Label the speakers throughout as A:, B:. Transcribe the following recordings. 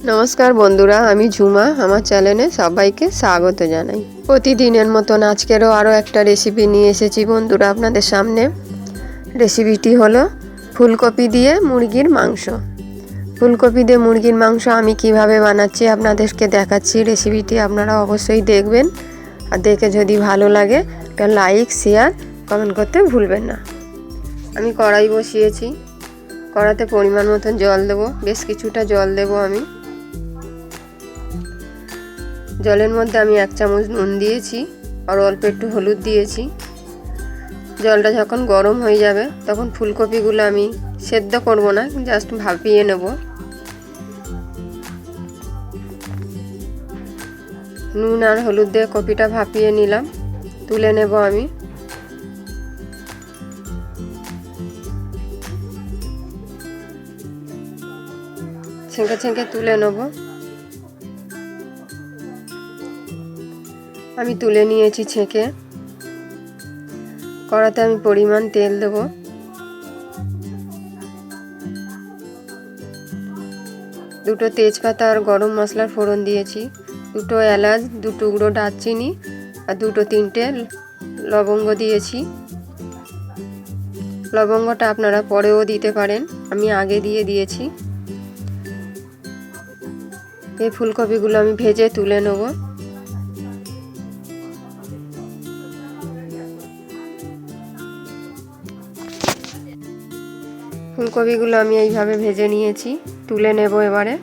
A: নমস্কার বন্ধুরা, আমি ঝুমা। আমার চ্যানেলে সবাইকে স্বাগত জানাই। প্রতিদিনের মতন আজকেরও আরও একটা রেসিপি নিয়ে এসেছি বন্ধুরা আপনাদের সামনে। রেসিপিটি হলো ফুলকপি দিয়ে মুরগির মাংস। ফুলকপি দিয়ে মুরগির মাংস আমি কিভাবে বানাচ্ছি আপনাদেরকে দেখাচ্ছি। রেসিপিটি আপনারা অবশ্যই দেখবেন, আর দেখে যদি ভালো লাগে একটা লাইক, শেয়ার, কমেন্ট করতে ভুলবেন না। আমি কড়াই বসিয়েছি, কড়াতে পরিমাণ মতন জল দেবো, বেশ কিছুটা জল দেবো আমি। জলের মধ্যে আমি 1 চামচ নুন দিয়েছি আর অল্প একটু হলুদ দিয়েছি। জলটা যখন গরম হয়ে যাবে তখন ফুলকপিগুলো আমি সেদ্ধ করব না, জাস্ট ভাপিয়ে নেব। নুন আর হলুদ দিয়ে কপিটা ভাপিয়ে নিলাম, তুলে নেব আমি। ছেঁকে ছেঁকে তুলে নেব। আমি তুলে নিয়েছি ছেঁকে। কড়াতে আমি পরিমাণ তেল দেব। দুটো তেজপাতা আর গরম মশলার ফোড়ন দিয়েছি, 2টো এলাচ, 2 টুকরো দারচিনি আর 2-3টে লবঙ্গ দিয়েছি। লবঙ্গটা আপনারা পরেও দিতে পারেন, আমি আগে দিয়ে দিয়েছি। এই ফুলকপিগুলো আমি ভেজে তুলে নেব। ফুলকপিগুলো আমি এইভাবে ভেজে নিয়েছি, তুলে নেব এবারে।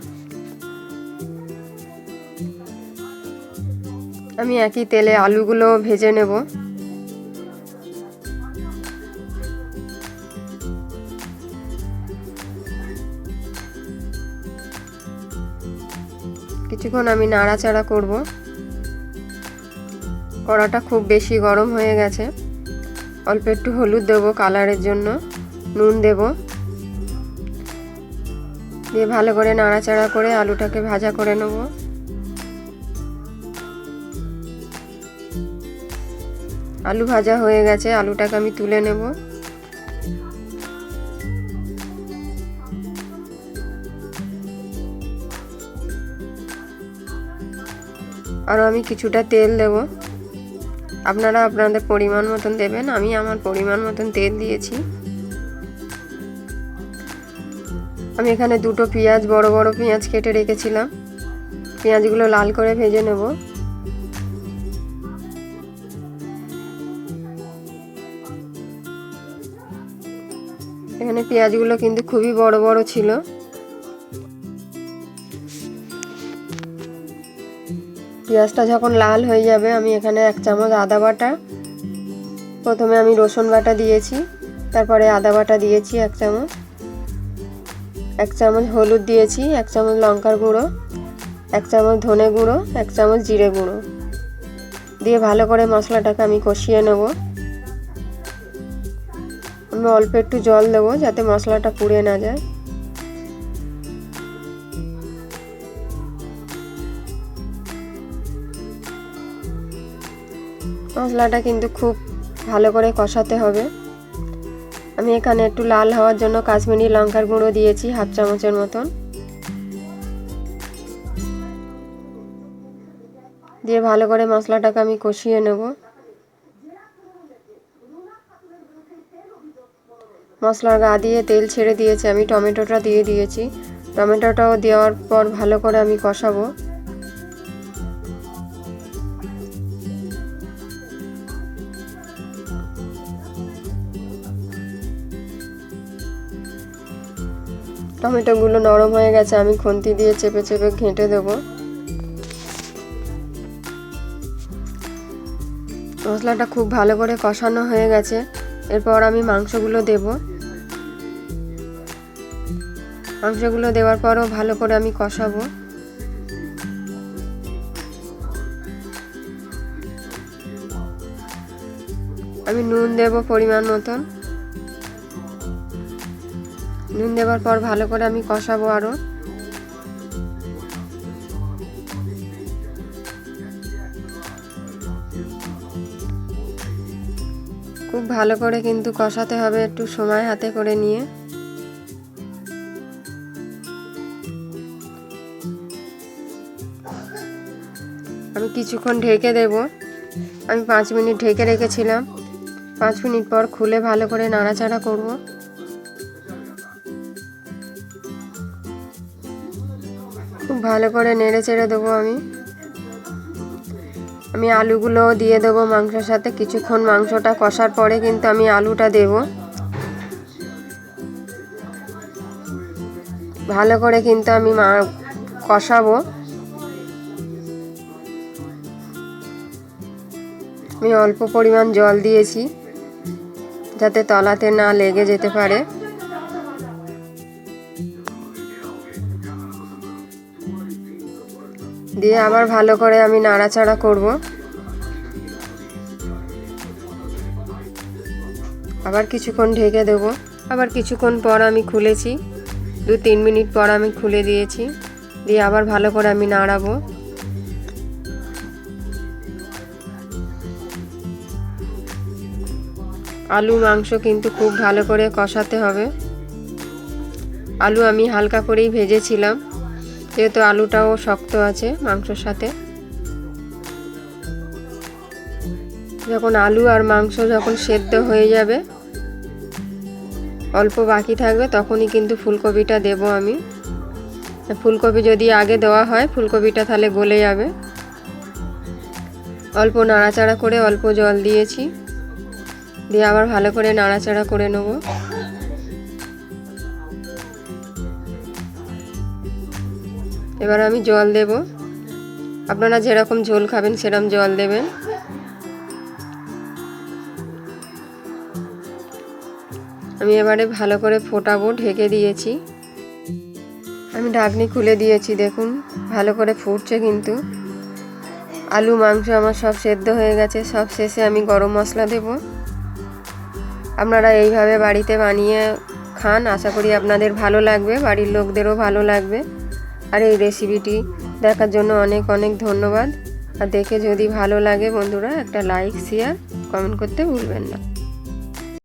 A: আমি একই তেলে আলুগুলো ভেজে নেব। কিছুক্ষণ আমি নাড়াচাড়া করব। কড়াটা খুব বেশি গরম হয়ে গেছে। অল্প একটু হলুদ দেবো কালারের জন্য, নুন দেব, দিয়ে ভালো করে নাড়াচাড়া করে আলুটাকে ভাজা করে নেব। আলু ভাজা হয়ে গেছে, আলুটাকে আমি তুলে নেব। আরও আমি কিছুটা তেল দেব, আপনারা আপনাদের পরিমাণ মতন দেবেন। আমি আমার পরিমাণ মতন তেল দিয়েছি। আমি এখানে 2টো পেঁয়াজ, বড় বড় পেঁয়াজ কেটে রেখেছিলাম। পেঁয়াজগুলো লাল করে ভেজে নেব। এখানে পেঁয়াজগুলো কিন্তু খুবই বড় বড় ছিল। পেঁয়াজটা যখন লাল হয়ে যাবে আমি এখানে 1 চামচ আদা বাটা, প্রথমে আমি রসুন বাটা দিয়েছি, তারপরে আদা বাটা দিয়েছি 1 চামচ। 1 চামচ হলুদ দিয়েছি, 1 চামচ লঙ্কার গুঁড়ো, 1 চামচ ধনে গুঁড়ো, 1 চামচ জিরে গুঁড়ো দিয়ে ভালো করে মশলাটাকে আমি কষিয়ে নেব। আমি অল্প একটু জল দেবো যাতে মশলাটা পুড়ে না যায়। মশলাটা কিন্তু খুব ভালো করে কষাতে হবে। আমি এখানে একটু লাল হওয়ার জন্য কাশ্মীরি লঙ্কার গুঁড়ো দিয়েছি 1/2 চামচের মতন, দিয়ে ভালো করে মশলাটাকে আমি কষিয়ে নেব। মশলার গা দিয়ে তেল ছেড়ে দিয়েছে, আমি টমেটোটা দিয়ে দিয়েছি। টমেটোটাও দেওয়ার পর ভালো করে আমি কষাবো। টমেটোগুলো নরম হয়ে গেছে, আমি খুন্তি দিয়ে চেপে চেপে ঘেঁটে দেব। মশলাটা খুব ভালো করে কষানো হয়ে গেছে। এরপর আমি মাংসগুলো দেব। মাংসগুলো দেওয়ার পরও ভালো করে আমি কষাবো। আমি নুন দেব পরিমাণ মতন। নুন দেওয়ার পর ভালো করে আমি কষাবো আরও। খুব ভালো করে কিন্তু কষাতে হবে, একটু সময় হাতে করে নিয়ে। আমি কিছুক্ষণ ঢেকে দেব। আমি 5 মিনিট ঢেকে রেখেছিলাম। 5 মিনিট পর খুলে ভালো করে নাড়াচাড়া করব। খুব ভালো করে নেড়ে চেড়ে দেবো। আমি আলুগুলো দিয়ে দেবো মাংসের সাথে। কিছুক্ষণ মাংসটা কষার পরে কিন্তু আমি আলুটা দেব। ভালো করে কিন্তু আমি কষাবো। আমি অল্প পরিমাণ জল দিয়েছি যাতে তলাতে না লেগে যেতে পারে। দিয়ে আবার ভালো করে আমি নাড়াচাড়া করব। আবার কিছুক্ষণ ঢেকে দেব। আবার কিছুক্ষণ পর আমি খুলেছি। 2-3 মিনিট পর আমি খুলে দিয়েছি। দিয়ে আবার ভালো করে আমি নাড়াবো। আলু মাংস কিন্তু খুব ভালো করে কষাতে হবে। আলু আমি হালকা করেই ভেজেছিলাম, যেহেতু আলুটাও শক্ত আছে মাংসর সাথে। যখন আলু আর মাংস যখন সেদ্ধ হয়ে যাবে, অল্প বাকি থাকবে, তখনই কিন্তু ফুলকপিটা দেব আমি। ফুলকপি যদি আগে দেওয়া হয় ফুলকপিটা তাহলে গলে যাবে। অল্প নাড়াচাড়া করে অল্প জল দিয়েছি। দিয়ে আবার ভালো করে নাড়াচাড়া করে নেব। এবার আমি জল দেব। আপনারা যেরকম ঝোল খাবেন সেরকম জল দেবেন। আমি এবারে ভালো করে ফোটাবো, ঢেকে দিয়েছি। আমি ঢাকনি খুলে দিয়েছি, দেখুন ভালো করে ফুটছে কিন্তু। আলু মাংস আমার সব সেদ্ধ হয়ে গেছে। সব শেষে আমি গরম মশলা দেব। আপনারা এইভাবে বাড়িতে বানিয়ে খান, আশা করি আপনাদের ভালো লাগবে, বাড়ির লোকদেরও ভালো লাগবে। আর এই রেসিপিটি দেখার জন্য অনেক অনেক ধন্যবাদ। আর দেখে যদি ভালো লাগে বন্ধুরা একটা লাইক শেয়ার কমেন্ট করতে ভুলবেন না।